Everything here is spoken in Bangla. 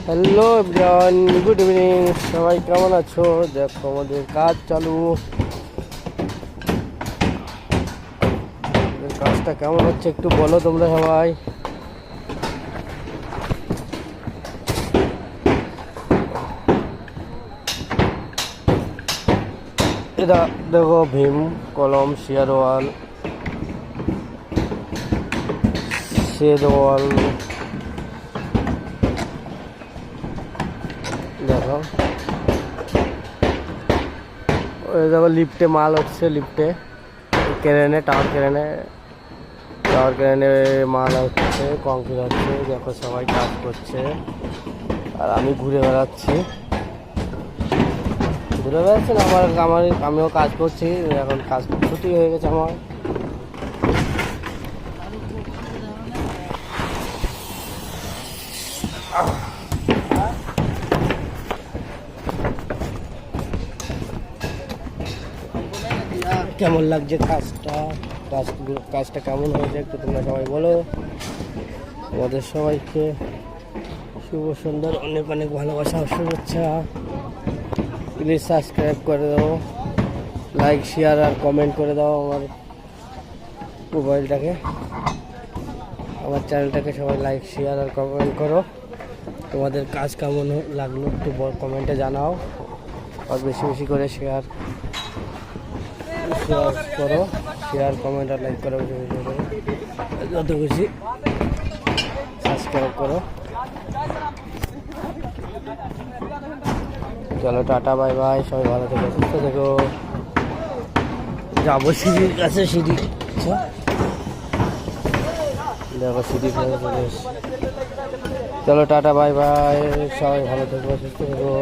Hello everyone, good evening. সবাই কেমন আছো? দেখো আমাদের কাজ চালু। আমাদের কাজটা কেমন হচ্ছে একটু বলো তোমরা সবাই। এটা দেখো ভীম কলম, শেয়ার ওয়াল, শেড ওয়াল। দেখো ওই দেখো লিফটে মাল হচ্ছে, লিফটে ক্রেনে, টাওয়ার ক্রেনে মাল হচ্ছে, কংক্রিট হচ্ছে। দেখো সবাই কাজ করছে আর আমি ঘুরে বেড়াচ্ছি না, আমিও কাজ করছি। এখন কাজ ছুটি হয়ে গেছে আমার। কেমন লাগছে কাজটা কেমন হয়েছে একটু তোমরা সবাই বলো। আমাদের সবাইকে শুভ সুন্দর অনেক অনেক ভালোবাসা ও শুভেচ্ছা। প্লিজ সাবস্ক্রাইব করে দাও, লাইক শেয়ার আর কমেন্ট করে দাও আমার মোবাইলটাকে, আমার চ্যানেলটাকে সবাই লাইক শেয়ার আর কমেন্ট করো। তোমাদের কাজ কেমন লাগলো একটু কমেন্টে জানাও, আর বেশি বেশি করে শেয়ার করো, শেয়ার কমেন্ট আর লাইক করো, বেশি বেশি করে যত খুশি সাবস্ক্রাইব করো। চলো টাটা, বাই বাই, সবাই ভালো থেকো, সুস্থ থেকো। যাবো সিঁড়ির কাছে, সিঁড়ি দেখো সিঁড়ি ফেলে চলে এসে। চলো টাটা, বাই বাই, সবাই ভালো থেকো, সুস্থ থেকো।